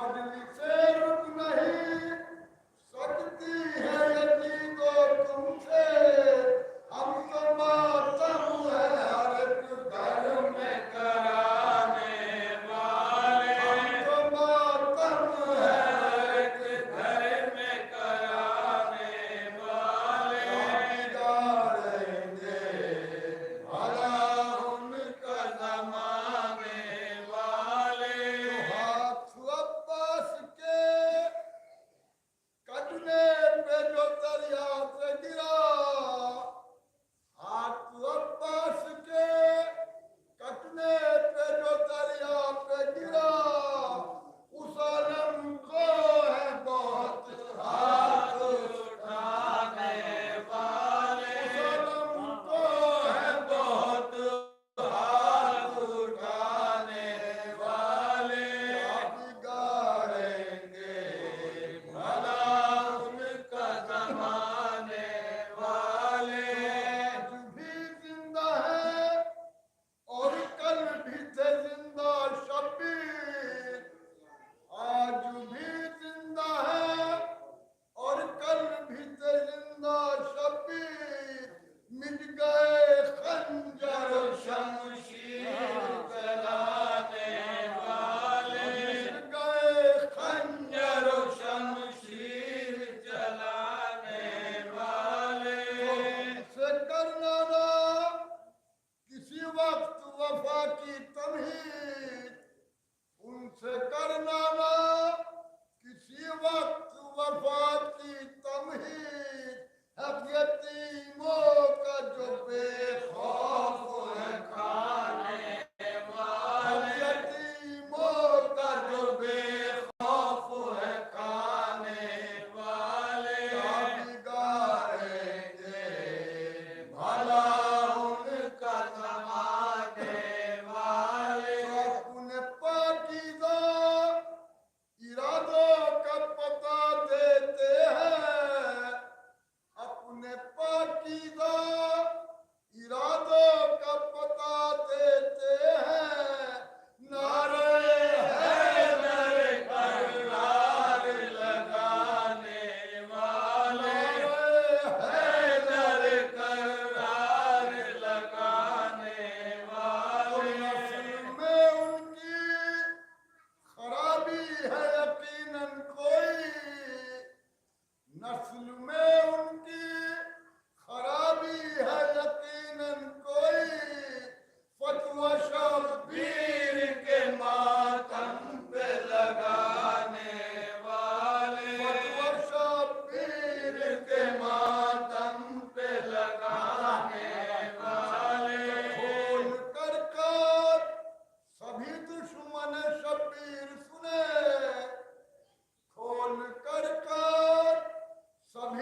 मजलिस से रुक नहीं सकती है यकी तो तुमसे, हम तो मातम है हर एक घर में कराने वाले, हम तो मातम है हर एक घर में कराने वाले, बिगाड़ेंगे भला उनका जमाने वाले। हाथ अब्बास के कटने पे जो दरिया से गिरा, हाथ अब्बास के कटने पे जो दरिया पे गिरा, उस आलम को है बहुत हाथ उठाने वाले, उस आलम को है बहुत हाथ उठाने वाले, बिगाड़ेंगे भला उनका जमाने वाले। आज भी जिंदा है और कल भी थे जिंदा शब्बीर, आज भी जिंदा है और कल भी थे जिंदा शब्बीर, मिट गए खंजर शमशीर चलाने वाले, मिट गए खंजर शमशीर चलाने वाले। से करना ना किसी वक्त वफा की तमहीद, उनसे करना ना किसी वक्त वफा की तमहीद, हक यतीमों का जो बेखौफ है खाने वाले, हक यतीमों का जो बेखौफ है खाने वाले, बिगाड़ेंगे भला उनका जमाने वाले। अपने पाकीज़ा इरादों का पता देते हैं, अपने पाकीज़ा इरादों का पता देते हैं, नारे हैदर करार लगाने वाले, नारे हैदर करार लगाने वाले। नस्ल में उनकी खराबी है यकीनन कोई, नस्ल में उनकी खराबी है यकीनन कोई, फतवा शब्बीर के मातम पे लगाने वाले, फतवा शब्बीर के मातम पे लगाने वाले। खोल कर सभी दुश्मन शब्बीर सुने, खोल कर सभी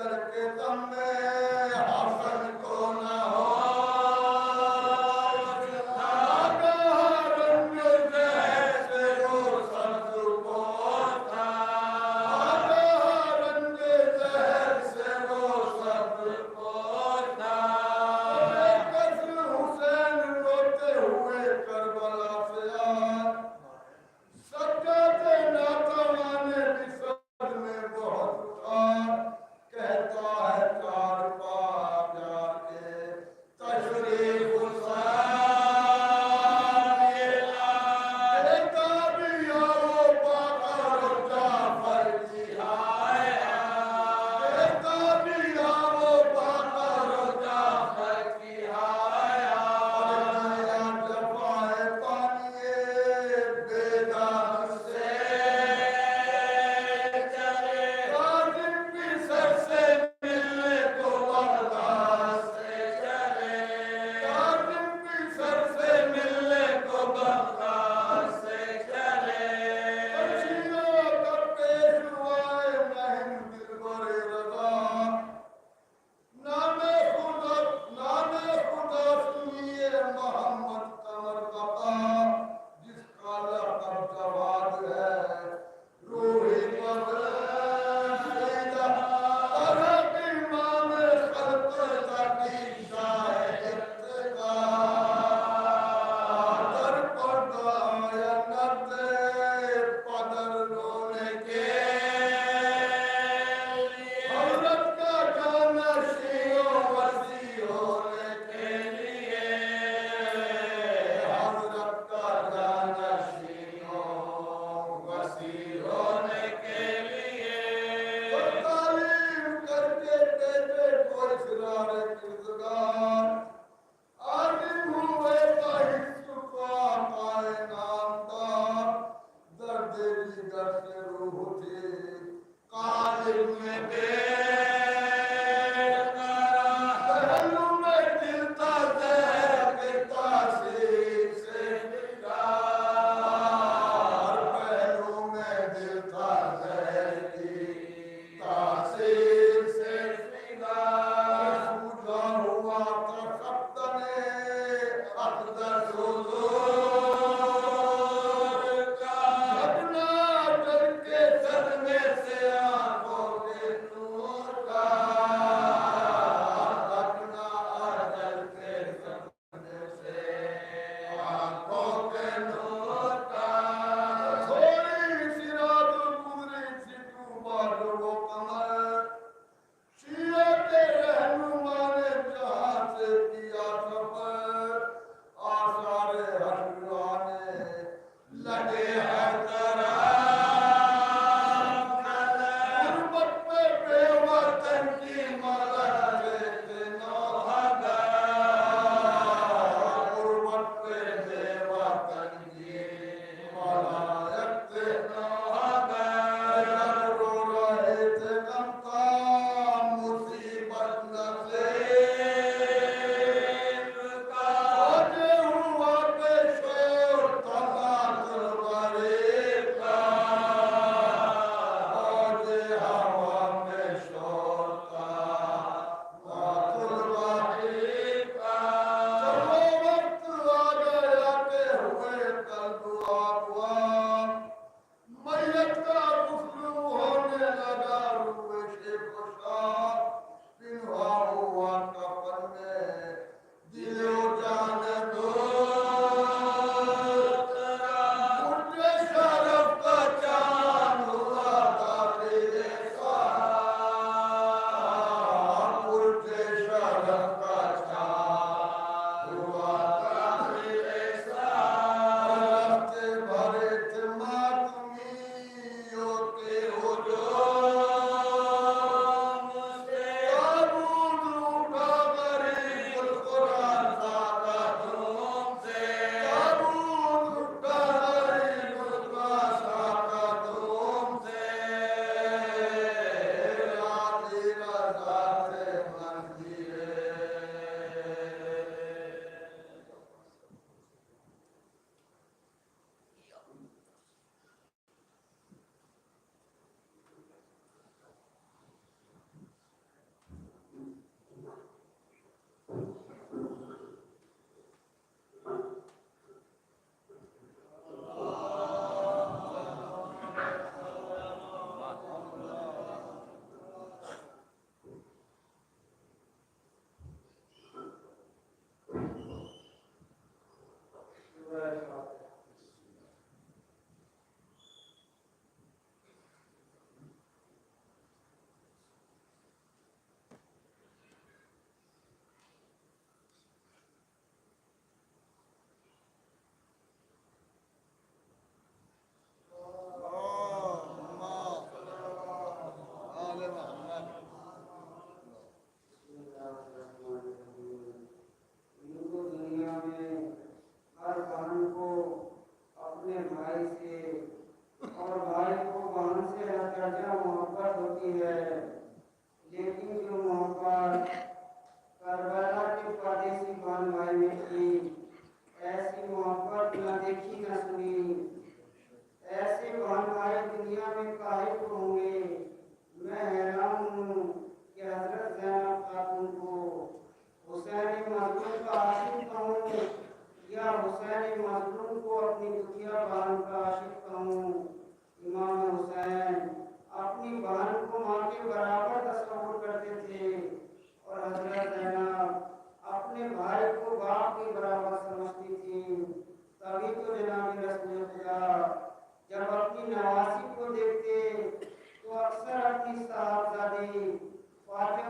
करके दम में हसन को न हो रंग जैसे वो सब्ज पोता रंग जैसे वो सब्ज पोता हुसैन रोते हुए करबला से आए सज्जादे नातवाने बिसर में बहुत था कहता है चार बार जाके तशरीफ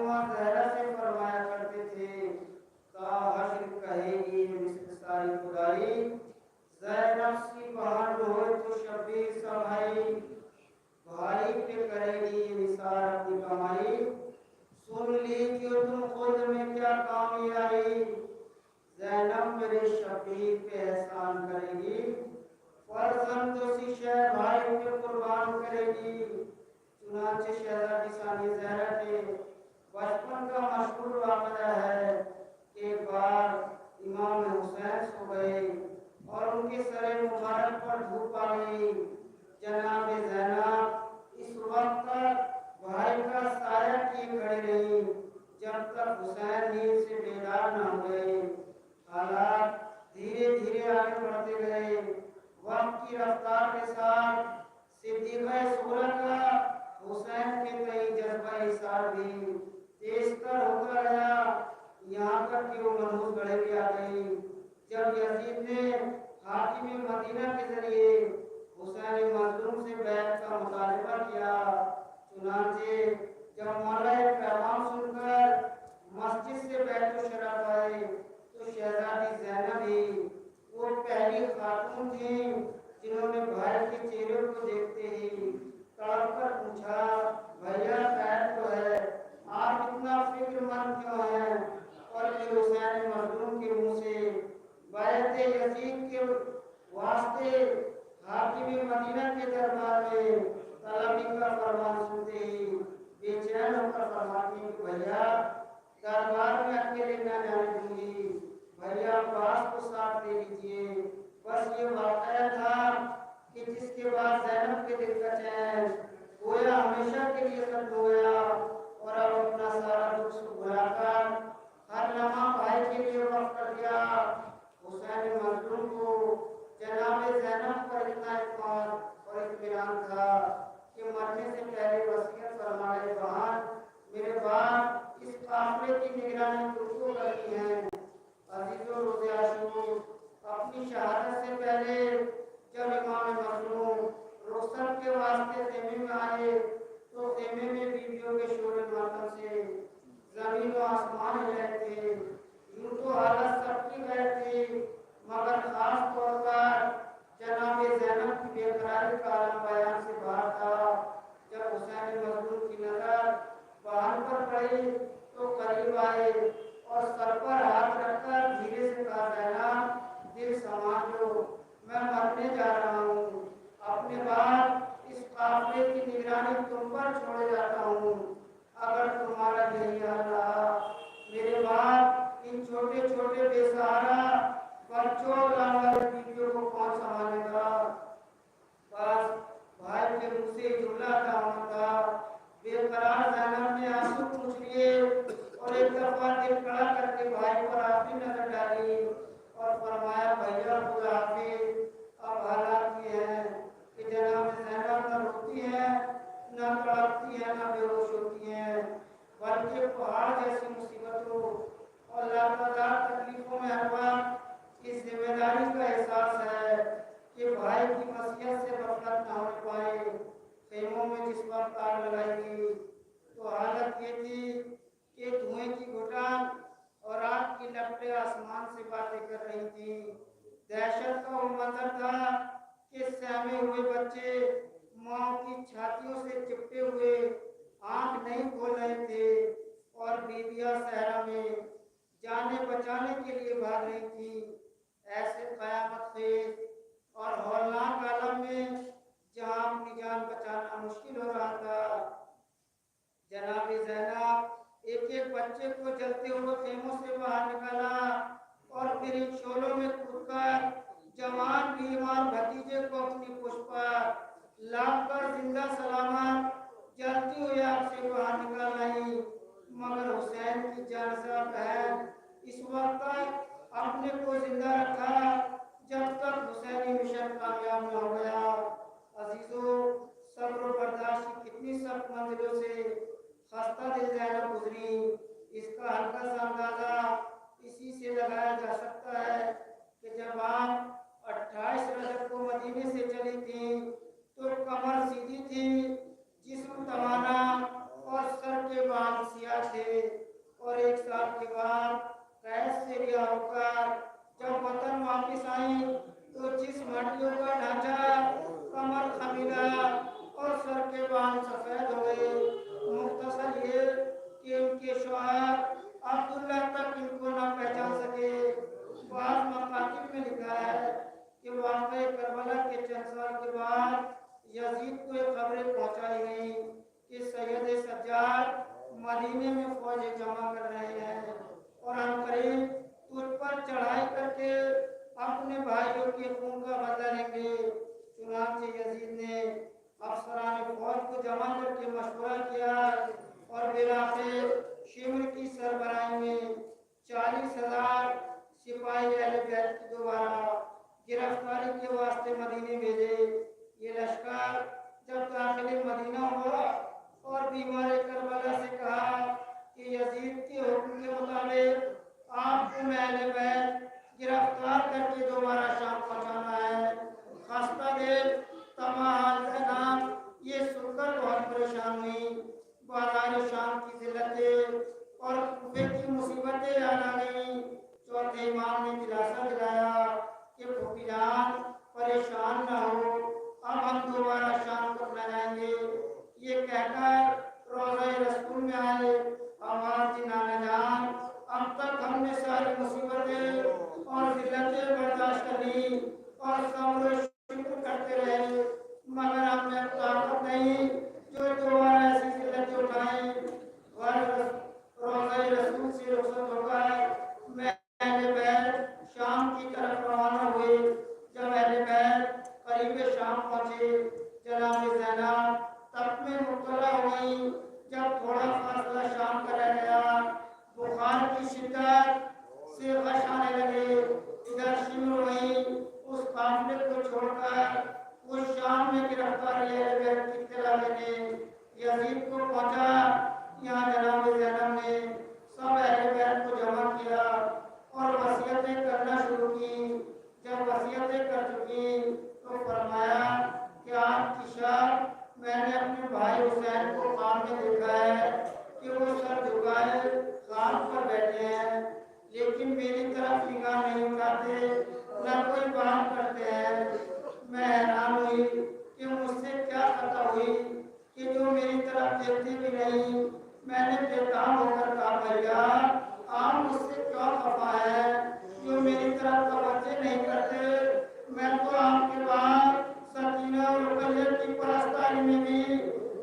फातिमा ज़हरा से फरमाया करते थे, का हश्र कहेगी मिस्र सारी खुदाई, ज़ैनब सी बहन हो तो शबीर सा भाई, भाई पे करेगी निसार अपनी कमाई, सुन लीजिए तुम खुद में क्या कामी आई, ज़ैनब मेरे शबीर पे एहसान करेगी, फर्जंद उसी शह भाई पे कुर्बान करेगी। चुनांचे शहजादी सानी ज़हरा के बचपन का मशहूर वाक़या है कि एक बार इमाम हुसैन सो गए और उनके सरे मुबारक पर धूप आ गई। जनाब ज़ैनब इस वक्त तक भाई का साया किए खड़े रही जब तक हुसैन नींद से बेदार न हो गए। हालात धीरे धीरे आगे बढ़ते गए। वक्त की रफ्तार के साथ सिद्दीक़ सुगरा का हुसैन के कई जज्बा इसार भी तेज तर होता गया, यहाँ तक कि वो मनहूस गढ़े भी आ गई। जब यजीद ने हाकिम मदीना के जरिए हुसैन मजलूम से बैत का मुतालबा किया, चुनांचे जब मौला एक पैगाम सुनकर मस्जिद से बैतुल शरफ आए तो शहजादी ज़ैनब ही वो पहली खातून थी जिन्होंने भाई के चेहरे को देखते ही तड़प कर पूछा, भैया खैर तो है, आप इतना फिक्रमंद क्यों हैं? और फिर हुसैन मजलूम के मुंह से बैत यजीद के वास्ते हाकिम मदीना के दरबार में तलबी का फरमान सुनते ही बेचैन होकर फरमाती हैं कि भैया दरबार में अकेले न जाने दूंगी, भैया पास को साथ ले लीजिए। बस ये वाक़या था कि जिसके बाद ज़ैनब के दिल का चैन गोया हमेशा के लिए खत्म हो गया और अब अपना सारा दुख सुख भुलाकर हर लम्हा भाई के लिए वक्त कर दिया। हुसैन मजलूम को जनाब ज़ैनब पर इतना इत्मीनान और इत्मीनान था कि मरने से पहले वसीयत फरमाए, बहन मेरे बाद इस काफिले की निगरानी तुमको करनी है। अजीजों रोज़े आशूर अपनी शहादत से पहले जब इमाम मजलूम रुस्तम के वास्ते खेमे में आए तो खेमे में बीवियों के शोर मातम से जमीन व आसमान हिल रहे थे। यूं तो हालत सबकी गैर थी, मगर खास तौर पर जनाब ज़ैनब की बेकरारी का आलम बयान से बाहर था। जब हुसैन मजलूम की नजर बहन पर पड़ी तो करीब आए और सर पर हाथ रखकर धीरे से कहा, ज़ैनब दिल संभाल लो, मैं मरने जा रहा हूँ। अपने बाद इस काफिले की निगरानी तुम पर छोड़े जाता हूँ। अगर तुम्हारा यही हाल रहा, मेरे बाद इन छोटे छोटे बेसहारा बच्चों और लावारिस बीवियों को कौन संभालेगा? बस भाई के मुंह से जुमला था होना था। बेकरार ज़ैनब ने आंसू पूछ लिए और एक दफा दिल कड़ा करके भाई पर आखिरी नजर डाली और फरमाया, भैया खुदा हाफिज, अब हालात ये हैं कि जनाब ज़ैनब न रोती है, न तड़पती है, न बेहोश होती है, बल्कि पहाड़ जैसी मुसीबतों और लगातार तकलीफों में हर वक्त इस जिम्मेदारी का एहसास है कि भाई की वसीयत से गफलत न होने पाए। खेमों में जिस वक्त आग लगाएगी तो हालत ये थी कि धुएं की घुटान और आग की लपटें आसमान से बातें कर रही थी। दहशत का वो मंजर था कि सहमे हुए बच्चे माँ की छातियों से चिपटे हुए आंख नहीं खोल रहे थे और बीबियां सहरा में जाने बचाने के लिए भाग रही थी। ऐसे कयामत खेज और हौलनाक आलम में जहां अपनी जान बचाना मुश्किल हो रहा था, जनाब ज़ैनब एक एक बच्चे को जलते हुए खेमों से बाहर निकाला और फिर इन शोलों में कूदकर जवान बीमार भतीजे को अपनी पुष्पा लाकर जिंदा सलामत जलती हुई आग से बाहर निकाल आई। मगर हुसैन की जानसार बहन इस वक्त तक अपने को जिंदा रखा जब तक हुसैनी मिशन कामयाब न हो गया। अजीजों, सब्र और बर्दाश्त की कितनी सख्त मंजिलों से खस्ता दिल ज़ैनब गुजरी, इसका हल्का सा अंदाजा इसी से लगाया जा सकता है कि जब आप 28 रजब को मदीने से चली थी तो कमर सीधी थी, जिस्म तवाना और सर के बाल सिया थे। और 1 साल के बाद कैद से रिहा होकर जब वतन वापिस आई तो जिस्म हड्डियों का ढांचा, कमर खमीदा और सर के बाल सफेद हो गए। मुख्तसर ये कि उनके शौहर अब्दुल्ला तक इनको ना पहचान सके। बाद मकातिब में लिखा है कि वाक़े करबला के चंद साल के बाद यजीद को एक खबरें पहुंचाई गई कि सैयद सज्जाद मदीने में फौजें जमा कर रहे हैं और अनकरीब तुझ पर चढ़ाई करके अपने भाइयों के खून का बदला लेंगे। चुनांचे यजीद ने अफसरान फौज को जमा करके मशवरा किया और बिलाखिर शिमर की सरबराही में 40,000 सिपाही अहले बैत की दोबारा गिरफ्तारी के वास्ते मदीने भेजे। ये लश्कर जब दाखिले मदीना हुआ और बीमार करबला से कहा कि यजीद के हुक्म के मुताबिक आपको अहले बैत गिरफ्तार करके दोबारा शाम पहुंचाना है। खस्ता दिल तमाम जनाब ये सुनकर बहुत परेशान हुई। बाजार शाम की जिल्लतें और कुफे की मुसीबतें याद आ गईं। चौथे इमाम ने दिलासा दिलाया कि फूफी जान परेशान न हो, अब हम दोबारा शाम को अपना जाएंगे। ये कहकर रोज़ा रसूल में आए, आवाज़ दी नाना जान, अब तक हमने सारी मुसीबतें और जिल्लतें बर्दाश्त कर ली और सब्र शुक्र करते रहे, मगर हमने अब ताकत नहीं जो दोबारा ऐसी जिल्लतें उठाएं। रोज़ा रसूल से रुखसत होकर मैं अहले बैत शाम की तरफ रवाना हुए। जब अहले बैत करीब शाम पहुंचे, जनाब ज़ैनब तब में मुब्तला हो गई। जब थोड़ा फासला शाम का रह गया, बुखार की शिद्दत से गश आने लगे। इधर शिमर वहीं उस काफिले को छोड़कर उस शाम में गिरफ्तार अहले बैत की इत्तला लेने यजीद को पहुंचा। यहाँ जनाब ज़ैनब ने सब अहले बैत को जमा किया और वसीयतें करना शुरू की। जब वसीयतें कर चुकी तो फरमाया कि आज की शाम मैंने अपने भाई हुसैन को ख्वाब में देखा है कि वो सर झुकाए खान पर बैठे हैं, लेकिन मेरी तरफ निगाह नहीं उठाते, न कोई बात करते हैं। मैं हैरान हुई कि मुझसे क्या खता हुई कि जो मेरी तरफ देखते भी नहीं। मैंने बेताब होकर कहा, भैया आप मुझसे क्यों खफा है जो मेरी तरफ तवज्जो नहीं करते। मैं तो आपके बाद सकीना और रुकैया की परस्तारी में भी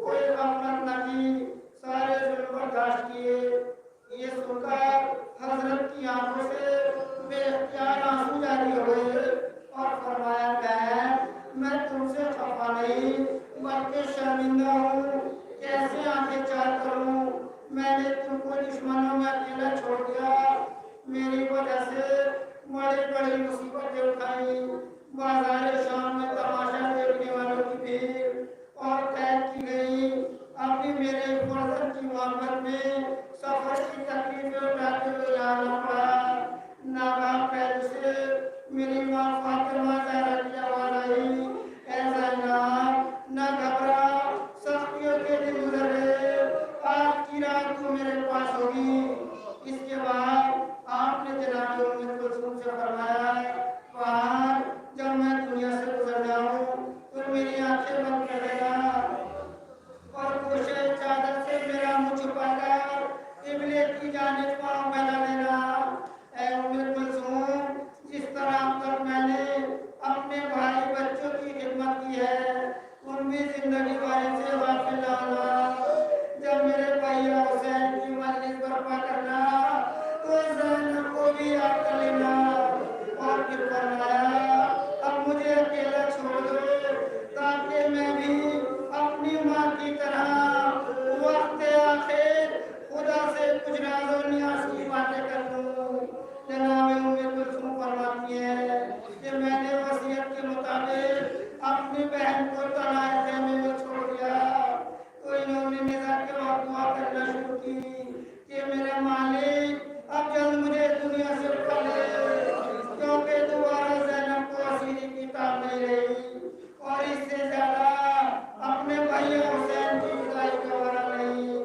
कोई गफलत न की, सारे जुल्म बर्दाश्त किए। ये सुनकर हजरत की आंखों से बेख्तियार आंसू जारी हो गए और फरमाया, मैं तुमसे खफा नहीं बल्कि शर्मिंदा हूँ। कैसे आंखें चार करूँ, मैंने तुमको दुश्मनों में अकेला छोड़ दिया। मेरी वजह से बड़ी बड़ी मुसीबतें उठाई। बाजार शाम में तमाशा देखने वालों की भीड़ और कैद की गई। अभी मेरे फर्जंद की मोहब्बत में सफर की तकलीफें उठाते हुए आना पड़ा। नाबाब कैद से मेरी माँ फातिमा ज़हरा की आवाज़ आई, ऐसा न घबरा, सख्तियों के दिन गुजर गए, आज की रात को मेरे पास होगी। इसके बाद आपने जनाब उम्मे कुलसूम से फरमाया, वहाँ जब मैं दुनिया से गुजर जाऊँ तो मेरी आंखें बंद कर देना और गोशे चादर से मेरा मुँह छुपाकर क़िबले की जानिब पाँव फैला लेना। ऐ उम्मे कुलसूम, जिस तरह अब तक मैंने अपने भाई बच्चों की खिदमत की है, तुम भी जिंदगी वाले से वाकिफ लाना। जब मेरे भैया हुसैन की मजलिस बर्पा करना तो ज़ैनब को भी याद कर लेना। और फिर फरमाया, अब मुझे अकेला छोड़ दो ताकि मैं भी अपनी माँ की तरह वक्त आखिर खुदा से कुछ राज़ और नियाज़ की बातें कर लूँ। जनाब उम्मे कुलसूम फरमाती है कि मैंने वसीयत के मुताबिक अपनी बहन को तनाए खेमे में छोड़ दिया तो इन्होंने निज़ा के वक्त दुआ करना शुरू की कि मेरे मालिक अब जल्द मुझे दुनिया से उठा ले, क्योंकि दोबारा ज़ैनब को असीरी की ताब नहीं रही और इससे ज़्यादा अपने भाई हुसैन की जुदाई का वारा नहीं।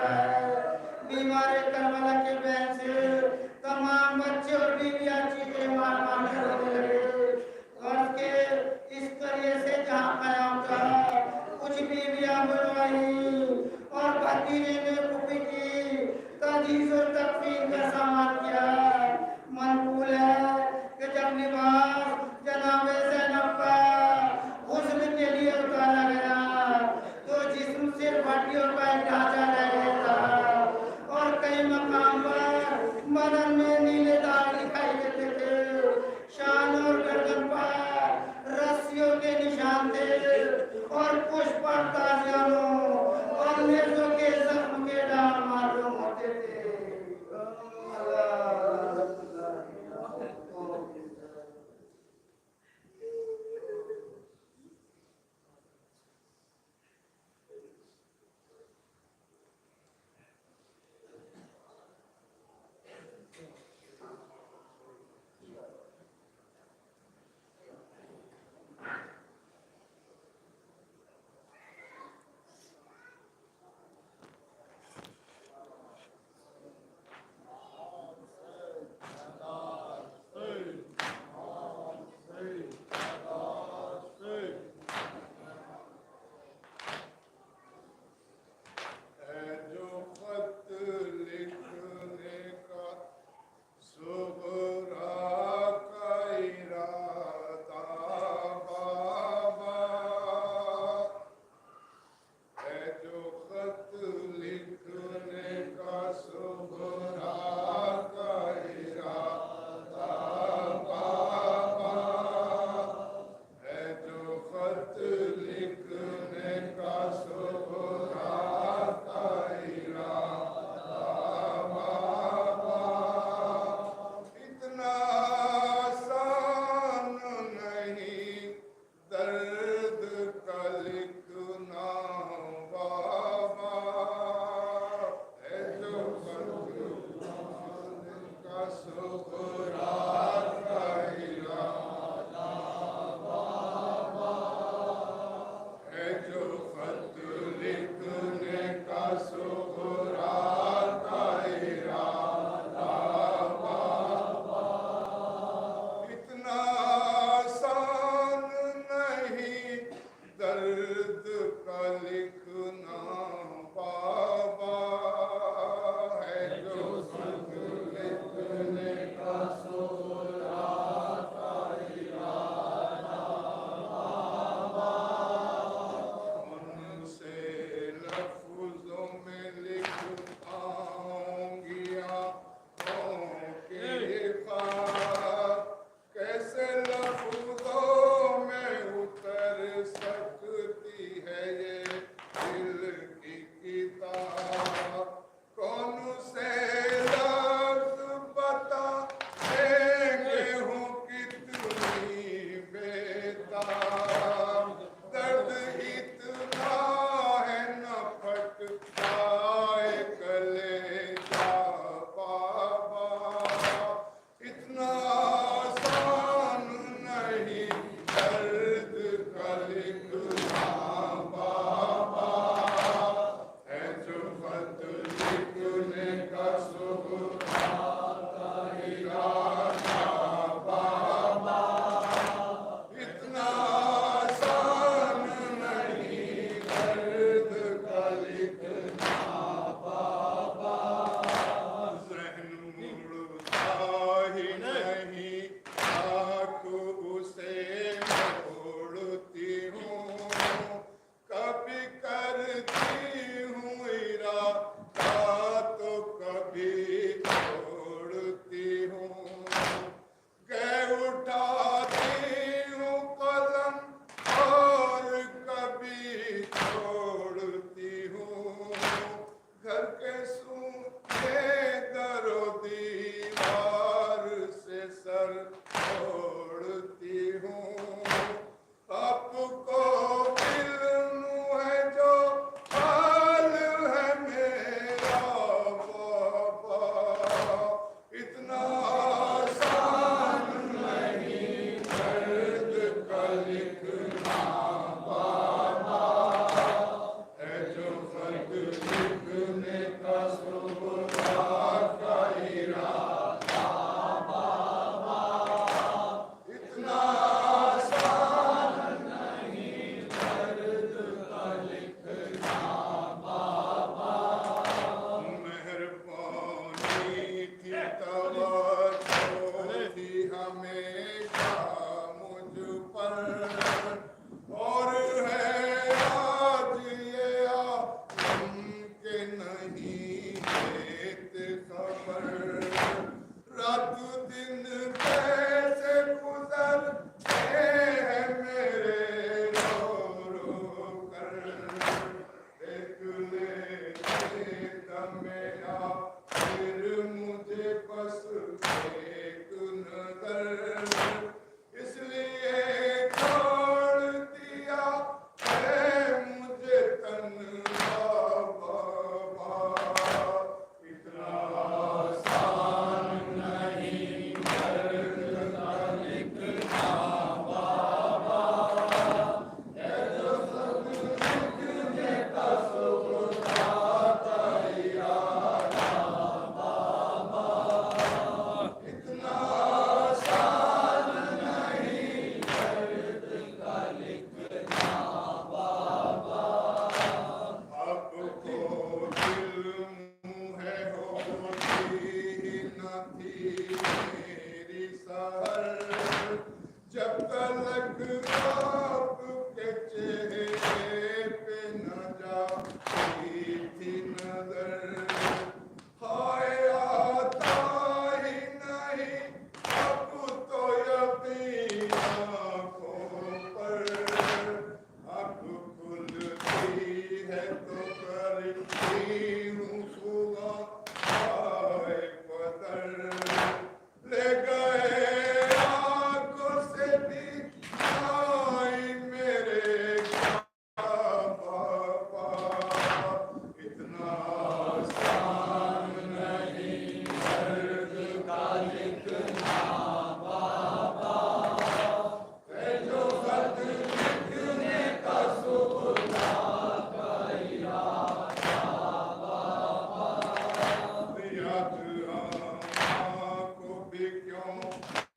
है। बीमार करबला के बहन से तमाम बच्चे और बीवियां चीखें मार मार कर रोने लगे। और के इस करिए से जहाँ कयाम था कुछ बीवियां बुलवाई और भतीजे ने फूफी की तजीज़ और तकफीन का सामान किया। मनकूल है कि जब लिबास जनाबे ज़ैनब का हुस्न के लिए उतारा गया तो जिस्म सिर्फ हड्डियों का एक ढांचा रह गया था और कई मकाम पर बदन में नीले दाग दिखाई देते थे। शान और गर्दन पर रस्सियों के निशान थे और पुष्प पर ताजियानों और नेज़ों के जख्म के दाग मालूम होते थे। के नहीं हेत खबर, रात दिन कैसे गुजरते हैं मेरे रो रो कर। देख ले मेरा फिर मुझे बस एक नजर, इसलिए छोड़ दिया है मुझे तन्हा बाबा। इतना आसान नहीं दर्द का लिखना बाबा, है जो सब लिखने का सुलझाता यारा बाबा। इतना आसान नहीं दर्द का लिखना बाबा। आपको दिल मुँह है होती न थी मेरी सहर, जब तलक आपके चेहरे पे न जाती थी नजर। हाय आता ही नहीं अब तो यकीन आँखों पर, अब खुलती है तो करती हूँ सुबह आए पदर। ले गए आँखों से भी आई मेरे बाबा। इतना आसान नहीं दर्द का लिखना बाबा, है जो खत लिखने का सुलझाता यारा बाबा। याद आँखों भी क्यों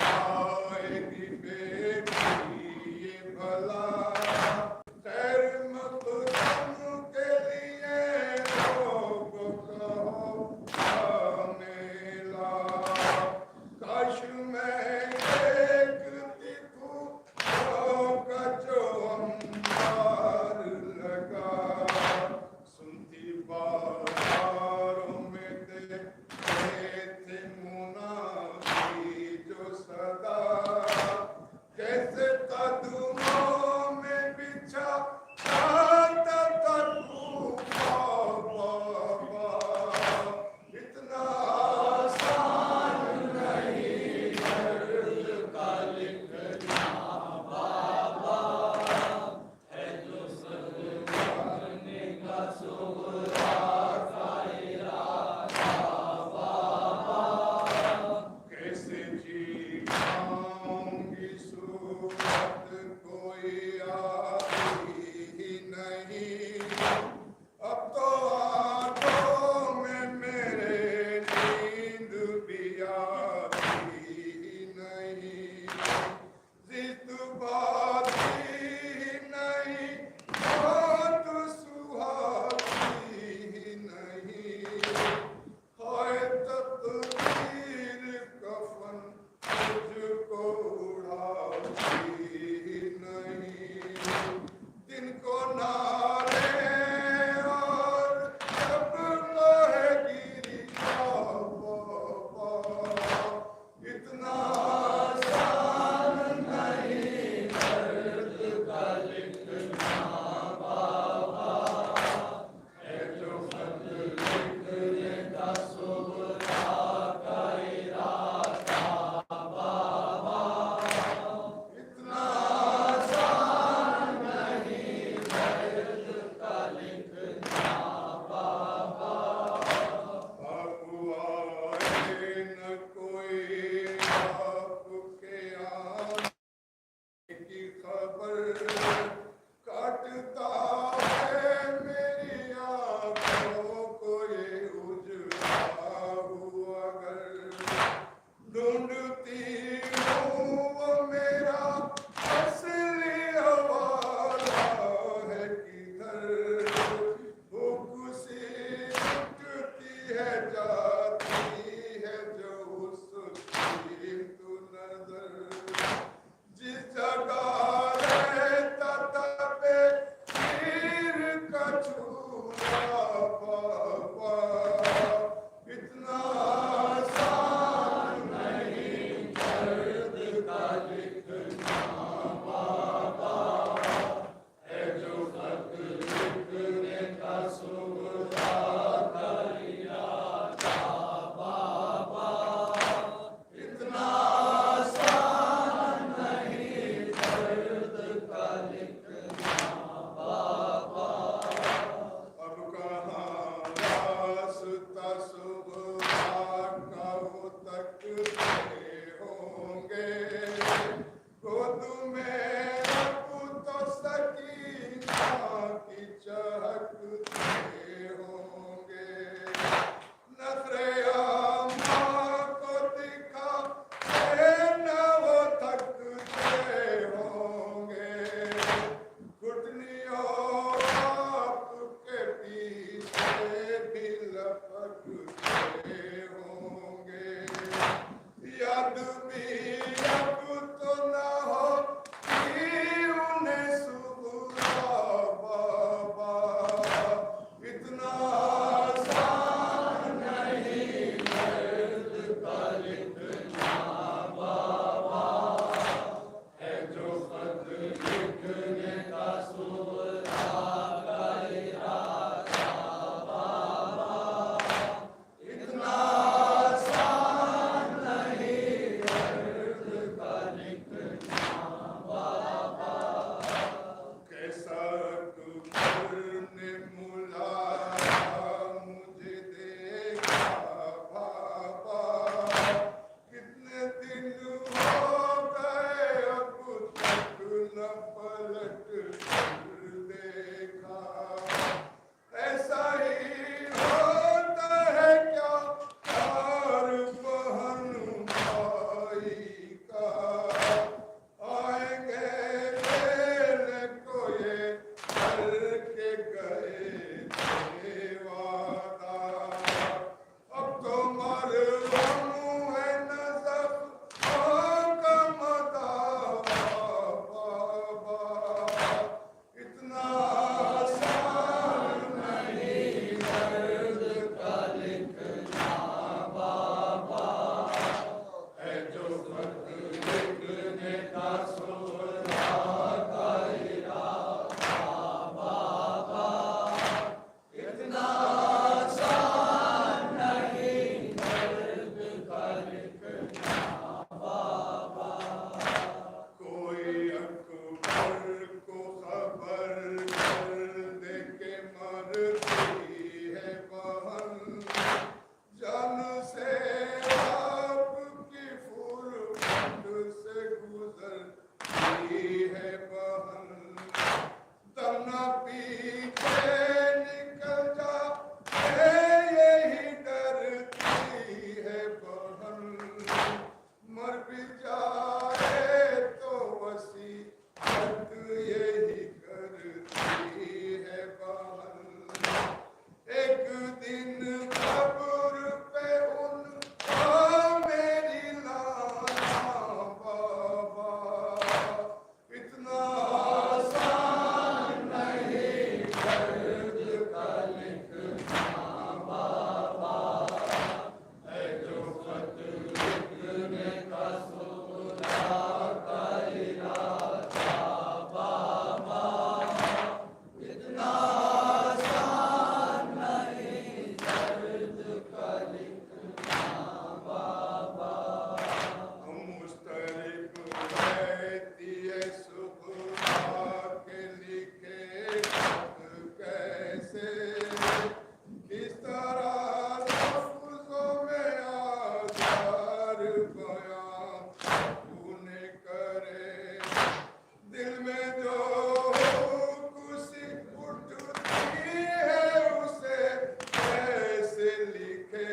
आएगी बेटी ये भला, खैर मक़सद के लिए लोग कहो मेला। काश मैं देखती थूं का जो अंबार लगा, सुनती बाजारों में देखते थे मुनादी जो सदा, कैसे कदमों में बिछा जाता था तूफा बाबा। इतना आसान नहीं दर्द का लिखना बाबा, है जो सब लिखने का सुलझाता इरादा बाबा। कैसे जी पाऊंगी सूरत कोई आती ही नहीं, अब तो आंखों में मेरे नींद भी आती ही नहीं। जिद बाती ही नहीं, बात सुहाती ही नहीं। हाय तकदीर कफन तुझको उड़ाती ही नहीं। दिन को नारे और जब कहेगी बाबा। इतना आसान नहीं दर्द का लिखना बाबा, है जो खत लिखने का सुलझाता इरादा बाबा। इतना आसान नहीं दर्द का लिखना बाबा। अब आए न कोई आपके आने की खबर, काटता है मेरी आँखों को ये उजला हुआ घर। ढूंढती हूँ वो मेरा असली हवाला है किधर। भूख सी उठती है जाती है जो उसकी तू नजर। जिस जगह रहता था पे तीर का छूरा सकते होंगे। याद भी अब तो न हो कि उन्हें सुबह बाबा इतना आसान नहीं दर्द का लिखना बाबा है जो खत लिखने का सुबह का इरादा बाबा इतना आसान नहीं दर्द का लिखना बाबा कैसा अकबर ने मुलाया मुझे देखा बाबा कितने दिन हो गए अब तक न पलट कर देखा। ऐसा ही होता है क्या प्यार बहन भाई का आएंगे लेने को ये करके गए थे वादा अब तो मरहूम है नज़र का मदा बाबा इतना आसान नहीं दर्द का लिखना बाबा है जो खत लिखने का सुलह का इरादा बाबा इतना आसान नहीं दर्द का लिखना बाबा कोई अकबर को खबर कर दे के मरती है बहन जान से आपकी फूल फूट से गुजरती है बहन दम न पीछे निकल जा यही डरती है बहन मर भी जाए तो वसीयत यही करती है बहन एक दिन कब्र पे उनका मेरी लाना बाबा इतना आसान नहीं दर्द का लिखना बाबा है जो खत लिखने का सुलह का इरादा बाबा इतना आसान नहीं दर्द का लिखना बाबा मुस्तरिब रहती है सुबह के लिखे खत कैसे किस तरह लफ्ज़ों में आज़ार बयां तूने करे दिल में जो खुशी उठती है उसे कैसे लिखे